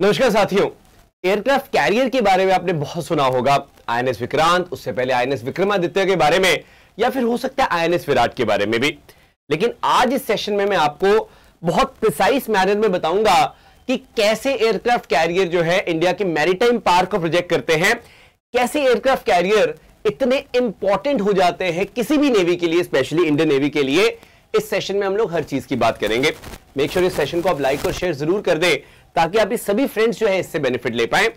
नमस्कार साथियों, aircraft carrier के बारे में आपने बहुत सुना होगा। आईएनएस विक्रांत, उससे पहले आईएनएस विक्रमादित्य के बारे में, या फिर हो सकता है आईएनएस विराट के बारे में भी। लेकिन आज इस सेशन में मैं आपको बहुत प्रिसाइज मैनर में बताऊंगा कि कैसे एयरक्राफ्ट कैरियर जो है इंडिया के मैरीटाइम पार्क को प्रोजेक्ट करते हैं, कैसे एयरक्राफ्ट कैरियर इतने इंपॉर्टेंट हो जाते हैं किसी भी नेवी के लिए, स्पेशली इंडियन नेवी के लिए। इस सेशन में हम लोग हर चीज की बात करेंगे। मेक श्योर इस सेशन को आप लाइक और शेयर जरूर कर दें ताकि आप सभी फ्रेंड्स जो है इससे बेनिफिट ले पाए।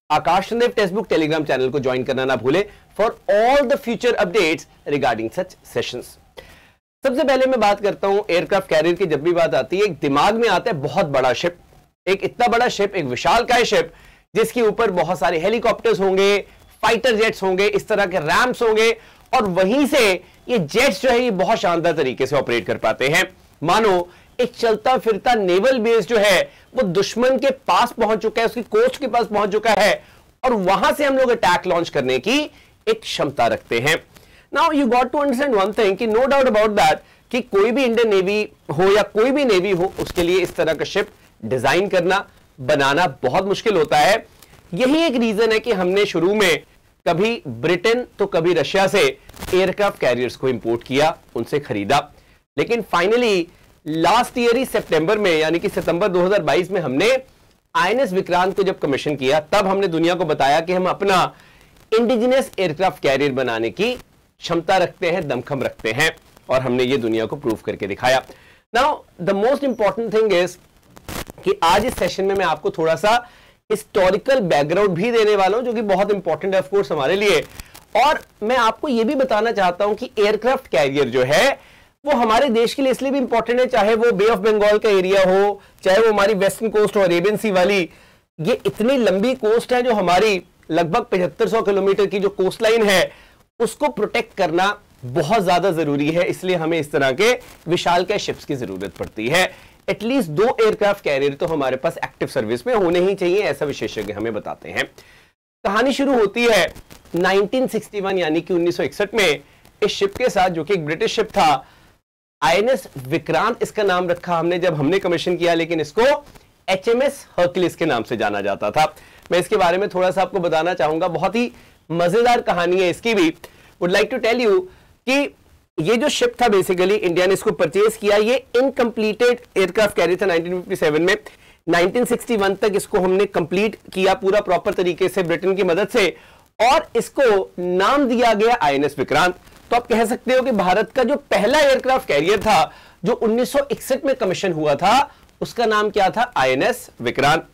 आकाश चंदेव टेक्स्टबुक टेलीग्राम चैनल को ज्वाइन करना ना भूले for all the future updates regarding such sessions. सबसे पहले मैं बात करता हूं एयरक्राफ्ट कैरियर की। जब भी बात आती है एक दिमाग में आता है बहुत बड़ा शिप, एक इतना बड़ा शिप, एक विशालकाय शिप जिसके ऊपर बहुत सारे हेलीकॉप्टर्स होंगे, फाइटर जेट्स होंगे, इस तरह के रैम्प्स होंगे, और वहीं से ये जेट्स जो है ये बहुत शानदार तरीके से ऑपरेट कर पाते हैं। मानो एक चलता फिरता नेवल बेस जो है वो दुश्मन के पास पहुंच चुका है, उसकी कोस्ट के पास पहुंच चुका है, और वहां से हम लोग अटैक लॉन्च करने की एक क्षमता रखते हैं। Now you got to understand one thing कि नो डाउट अबाउट दैट कि कोई भी इंडियन नेवी हो या कोई भी नेवी हो, उसके लिए इस तरह का शिप डिजाइन करना, बनाना बहुत मुश्किल होता है। यही एक रीजन है कि हमने शुरू में कभी ब्रिटेन तो कभी रशिया से एयरक्राफ्ट कैरियर्स को इंपोर्ट किया, उनसे खरीदा। लेकिन फाइनली लास्ट ईयर ही सितंबर में, यानी कि सितंबर 2022 में हमने आईएनएस विक्रांत को जब कमीशन किया, तब हमने दुनिया को बताया कि हम अपना इंडिजिनस एयरक्राफ्ट कैरियर बनाने की क्षमता रखते हैं, दमखम रखते हैं, और हमने ये दुनिया को प्रूव करके दिखाया। Now the most important thing is कि आज इस सेशन में मैं आपको थोड़ा सा हिस्टोरिकल बैकग्राउंड भी देने वाला हूं, जो कि बहुत इंपॉर्टेंट है ऑफ कोर्स हमारे लिए। और मैं आपको यह भी बताना चाहता हूं कि एयरक्राफ्ट कैरियर जो है वो हमारे देश के लिए इसलिए भी इंपॉर्टेंट है, चाहे वो बे ऑफ बंगाल का एरिया हो, चाहे वो हमारी वेस्टर्न कोस्ट और अरेबियन सी वाली, ये इतनी लंबी कोस्ट है जो हमारी लगभग 7500 किलोमीटर की जो कोस्ट लाइन है उसको प्रोटेक्ट करना बहुत ज्यादा जरूरी है। इसलिए हमें इस तरह के विशालकाय शिप्स की जरूरत पड़ती है। एटलीस्ट 2 एयरक्राफ्ट कैरियर तो हमारे पास एक्टिव सर्विस में होने ही चाहिए, ऐसा विशेषज्ञ हमें बताते हैं। कहानी शुरू होती है 1961 यानी कि 1961 में इस शिप के साथ, जो कि एक ब्रिटिश शिप था, आईएनएस विक्रांत इसका नाम रखा हमने जब हमने कमीशन किया, लेकिन इसको एचएमएस हर्क्यूलिस के नाम से जाना जाता था। मैं इसके बारे में थोड़ा सा आपको बताना चाहूंगा, बहुत ही मजेदार कहानी है इसकी भी। Would like to tell you कि ये जो शिप था बेसिकली इंडिया ने इसको परचेज किया, ये इनकम्प्लीटेड एयरक्राफ्ट कैरियर था 1957 में। 1961 तक इसको हमने कंप्लीट किया पूरा प्रॉपर तरीके से ब्रिटेन की मदद से, और इसको नाम दिया गया आईएनएस विक्रांत। तो आप कह सकते हो कि भारत का जो पहला एयरक्राफ्ट कैरियर था जो 1961 में कमीशन हुआ था, उसका नाम क्या था? आईएनएस विक्रांत।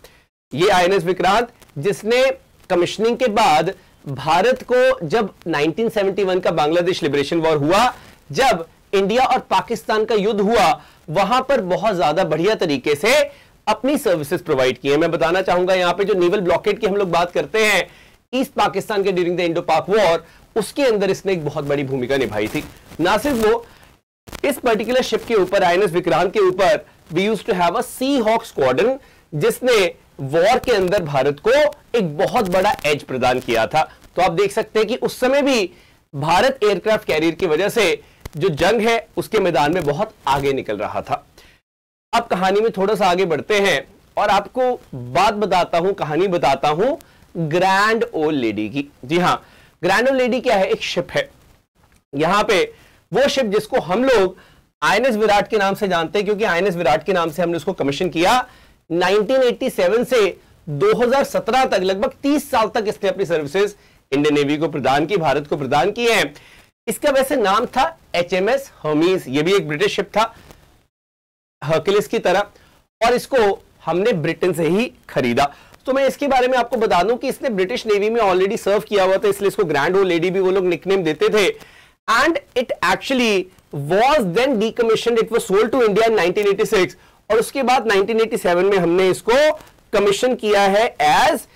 ये आईएनएस विक्रांत जिसने कमीशनिंग के बाद भारत को, जब 1971 का बांग्लादेश लिबरेशन वॉर हुआ, जब इंडिया और पाकिस्तान का युद्ध हुआ, वहां पर बहुत ज्यादा बढ़िया तरीके से अपनी सर्विसेज प्रोवाइड की है। मैं बताना चाहूंगा यहां पे जो नेवल ब्लॉकेड की हम लोग बात करते हैं ईस्ट पाकिस्तान के ड्यूरिंग द इंडो पाक वॉर, उसके अंदर इसने एक बहुत बड़ी भूमिका निभाई थी। ना सिर्फ वो, इस पर्टिकुलर शिप के ऊपर, आईएनएस विक्रांत के ऊपर, we used to have a sea hawk squadron जिसने वॉर के अंदर भारत को एक बहुत बड़ा एज प्रदान किया था। तो आप देख सकते हैं कि उस समय भी भारत एयरक्राफ्ट कैरियर की वजह से जो जंग है उसके मैदान में बहुत आगे निकल रहा था। अब कहानी में थोड़ा सा आगे बढ़ते हैं और आपको बात बताता हूं, कहानी बताता हूं ग्रैंड ओल्ड लेडी की। जी हां, ग्रैंड ओल्ड लेडी क्या है? एक शिप है। यहां पे वो शिप जिसको हम लोग आईएनएस विराट के नाम से जानते हैं, क्योंकि आईएनएस विराट के नाम से हमने उसको कमीशन किया। 1987 से 2017 तक, लगभग 30 साल तक इसने अपनी सर्विसेज इंडियन नेवी को प्रदान की, भारत को प्रदान की है। इसका वैसे नाम था एचएमएस हर्मीज। ये भी एक ब्रिटिश शिप था हर्क्यूलिस की तरह, और इसको हमने ब्रिटेन से ही खरीदा। तो मैं इसके बारे में आपको बता दूं कि इसने ब्रिटिश नेवी में ऑलरेडी सर्व किया हुआ था, इसलिए इसको ग्रैंड ओल्ड लेडी भी वो लोग निकनेम देते थे। And it actually was then decommissioned, it was sold to India in 1986, और उसके बाद 1987 में हमने इसको कमीशन किया है एज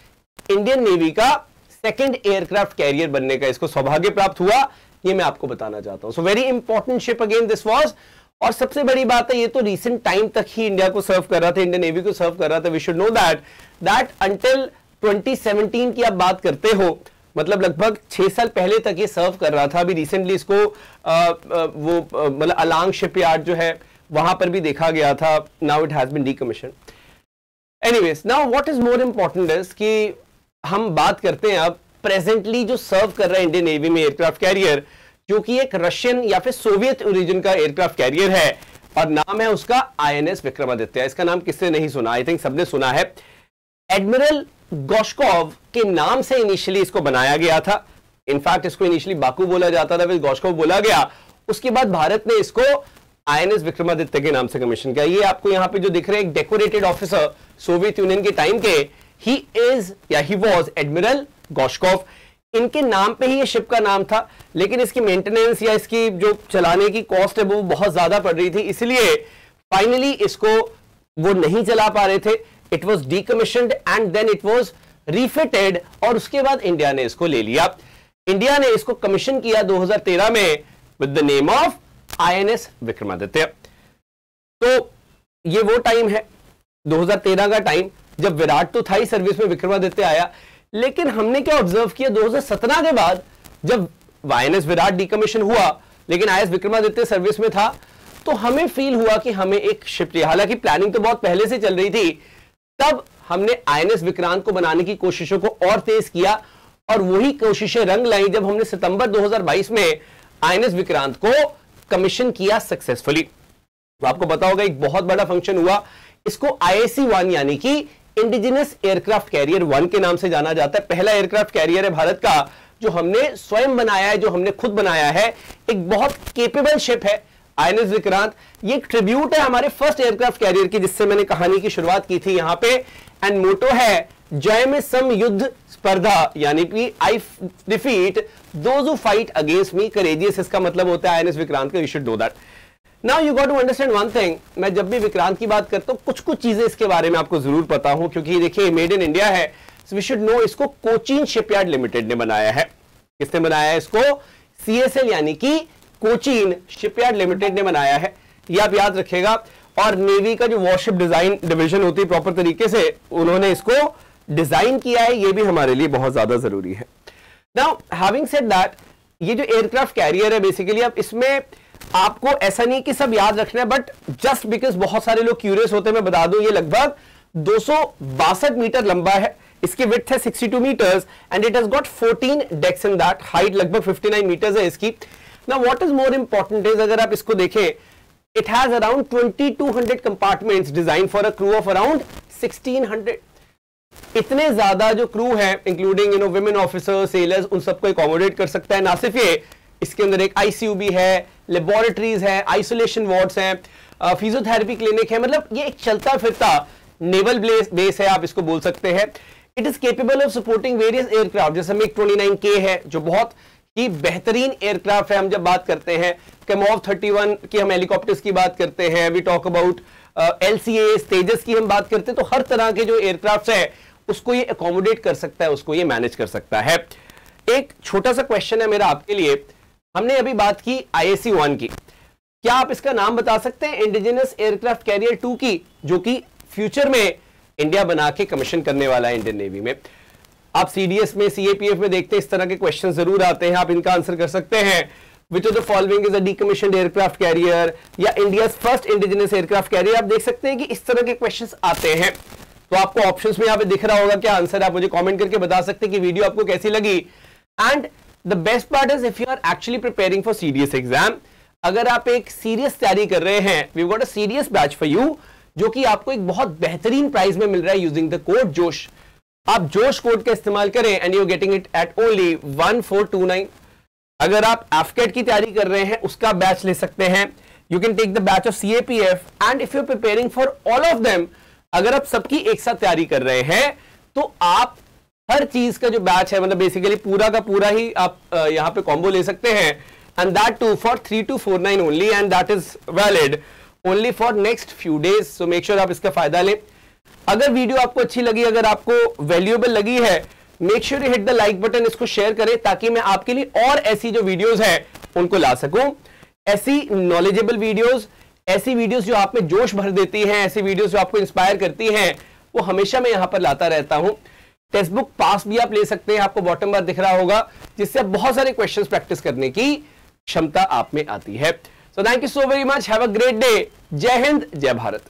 इंडियन नेवी का सेकंड एयरक्राफ्ट कैरियर बनने का इसको सौभाग्य प्राप्त हुआ। ये मैं आपको बताना चाहता हूं। So very important ship again this was. और सबसे बड़ी बात है, ये तो रिसेंट टाइम तक ही इंडिया को सर्व कर रहा था, इंडियन नेवी को सर्व कर रहा था। We should know that until 2017 की आप बात करते हो, मतलब लगभग 6 साल पहले तक ये सर्व कर रहा था। अभी रिसेंटली इसको मतलब अलांग शिपयार्ड जो है वहां पर भी देखा गया था। Now it has been decommissioned. Anyways, now what is more important is कि हम बात करते हैं अब प्रेजेंटली जो सर्व कर रहा है इंडियन नेवी में एयरक्राफ्ट कैरियर, जो कि एक रशियन या फिर सोवियत ओरिजिन का एयरक्राफ्ट कैरियर है और नाम है उसका आईएनएस विक्रमादित्य। इसका नाम किसने नहीं सुना? आई थिंक सबने सुना है। एडमिरल गोशकोव के नाम से इनिशियली इसको बनाया गया था। इनफैक्ट इसको इनिशियली बाकू बोला जाता था, फिर गोशकोव बोला गया। उसके बाद भारत ने इसको आईएनएस विक्रमादित्य के नाम से कमीशन किया। ये आपको यहां पे जो दिख रहे हैं, एक डेकोरेटेड ऑफिसर सोवियत यूनियन के टाइम के, ही इज या ही वाज एडमिरल गोशकोव। इनके नाम पे ही ये शिप का नाम था, लेकिन इसकी मेंटेनेंस या इसकी जो चलाने की कॉस्ट है वो बहुत ज्यादा पड़ रही थी, इसलिए फाइनली इसको वो नहीं चला पा रहे थे। It was decommissioned and then it was refitted और उसके बाद इंडिया ने इसको ले लिया। इंडिया ने इसको कमीशन किया 2013 में with the name of INS Vikramaditya. तो ये वो टाइम है 2013 का टाइम, जब विराट तो था ही सर्विस में, विक्रमादित्य आया। लेकिन हमने क्या ऑब्जर्व किया 2017 के बाद, जब आईएनएस विराट डीकमीशन हुआ लेकिन आईएनएस विक्रमादित्य सर्विस में था, तो हमें फील हुआ कि हमें एक शिप चाहिए। हालांकि प्लानिंग तो बहुत पहले से चल रही थी, तब हमने आईएनएस विक्रांत को बनाने की कोशिशों को और तेज किया और वही कोशिशें रंग लाई जब हमने सितंबर 2022 में आईएनएस विक्रांत को कमीशन किया सक्सेसफुली। तो आपको पता होगा एक बहुत बड़ा फंक्शन हुआ। इसको IAC-1 यानी कि इंडिजिनस एयरक्राफ्ट कैरियर 1 के नाम से जाना जाता है। पहला एयरक्राफ्ट कैरियर है भारत का जो हमने स्वयं बनाया है, जो हमने खुद बनाया है। एक बहुत केपेबल शिप है आईएनएस विक्रांत। ये एक ट्रिब्यूट है हमारे फर्स्ट एयरक्राफ्ट कैरियर की, जिससे मैंने कहानी की शुरुआत की थी यहां पे। एंड मोटो है जय में सम युद्ध स्पर्धा, यानी कि I defeat those who fight against me courageous. इसका मतलब होता है आईएनएस विक्रांत का, you should do that. Now you got to understand one thing, मैं जब भी विक्रांत की बात करता हूं कुछ चीजें इसके बारे में आपको जरूर पता हो, क्योंकि देखिए मेड इन इंडिया है, सो वी शुड नो। इसको कोचीन शिपयार्ड लिमिटेड ने बनाया है। किसने बनाया है इसको? CSL यानी कि कोचीन शिपयार्ड लिमिटेड ने बनाया है, ये आप याद रखिएगा। और नेवी का जो वॉरशिप डिजाइन डिवीजन होती है प्रॉपर तरीके से, उन्होंने इसको डिजाइन किया है, ये भी हमारे लिए बहुत ज्यादा जरूरी है। नाउ हैविंग सेड दैट, ये जो एयरक्राफ्ट कैरियर है बेसिकली, अब इसमें आपको ऐसा नहीं कि सब याद रखना है, बट जस्ट बिकॉज बहुत सारे लोग क्यूरियस होते हैं, मैं बता दूं ये लगभग 262 मीटर लंबा है। इसकी विड्थ है 62 meters and it has got 14 decks in that. Height लगभग 59 मीटर्स है इसकी। Now what is more important is, अगर आप इसको देखें, it has around 2200 compartments design for a crew of around 1600। इतने ज्यादा जो क्रू है इंक्लूडिंग विमेन ऑफिसर्स, सेलर्स, उन सबको अकोमोडेट कर सकता है। ना सिर्फ ये, इसके अंदर एक ICU भी है, लेबोरेटरीज है, आइसोलेशन वार्ड्स हैं, फिजियोथेरेपी क्लिनिक है। मतलब ये एक चलता फिरता नेवल बेस है, आप इसको बोल सकते हैं। It is capable of supporting various aircraft, जैसे MiG 29K है जो बहुत ही बेहतरीन एयरक्राफ्ट है। हम जब बात करते हैं कैमोव 31 की, हम हेलीकॉप्टर्स की बात करते हैं, वी टॉक अबाउट LCA तेजस की हम बात करते हैं, तो हर तरह के जो एयरक्राफ्ट है उसको ये अकोमोडेट कर सकता है, उसको ये मैनेज कर सकता है। एक छोटा सा क्वेश्चन है मेरा आपके लिए, हमने अभी बात की IAC-1 की, क्या आप इसका नाम बता सकते हैं इंडिजिनस एयरक्राफ्ट कैरियर 2 की, जो कि फ्यूचर में इंडिया बना के कमीशन करने वाला है इंडियन नेवी में? आप CDS में, CAPF में देखते हैं इस तरह के क्वेश्चन जरूर आते हैं, आप इनका आंसर कर सकते हैं। Which of the following is a decommissioned aircraft carrier, या India first indigenous aircraft carrier. आप देख सकते हैं कि इस तरह के क्वेश्चंस आते हैं। तो आपको ऑप्शंस में यहाँ पे दिख रहा होगा क्या आंसर, आप मुझे कमेंट करके बता सकते हैं कि वीडियो आपको कैसी लगी। And the best part is if you are actually preparing for serious exam, अगर आप एक सीरियस तैयारी कर रहे हैं, we got a serious batch for you, जो कि आपको एक बहुत बेहतरीन प्राइस में मिल रहा है यूजिंग द कोड जोश। आप जोश कोड का इस्तेमाल करें and you getting it at only 1429। अगर आप AFCAT की तैयारी कर रहे हैं उसका बैच ले सकते हैं, you can take the batch of CAPF। And if you are preparing for all of them, अगर आप सबकी एक साथ तैयारी कर रहे हैं तो आप हर चीज का जो बैच है, मतलब बेसिकली पूरा का पूरा ही आप यहां पे कॉम्बो ले सकते हैं, and that too for 3249 only, and that is valid only for next few days. So make sure आप इसका फायदा लें। अगर वीडियो आपको अच्छी लगी, अगर आपको वैल्यूएबल लगी है, make sure you hit the like button, इसको शेयर करें ताकि मैं आपके लिए और ऐसी जो वीडियोस हैं उनको ला सकूं। ऐसी नॉलेजेबल वीडियोस, ऐसी वीडियोस जो आप में जोश भर देती हैं, ऐसी वीडियोस जो आपको इंस्पायर करती हैं, वो हमेशा मैं यहां पर लाता रहता हूं। टेक्स्ट बुक पास भी आप ले सकते हैं, आपको बॉटम बार दिख रहा होगा, जिससे आप बहुत सारे क्वेश्चंस प्रैक्टिस करने की क्षमता आप में आती है। So thank you so very much, have a great day. जय हिंद, जय भारत।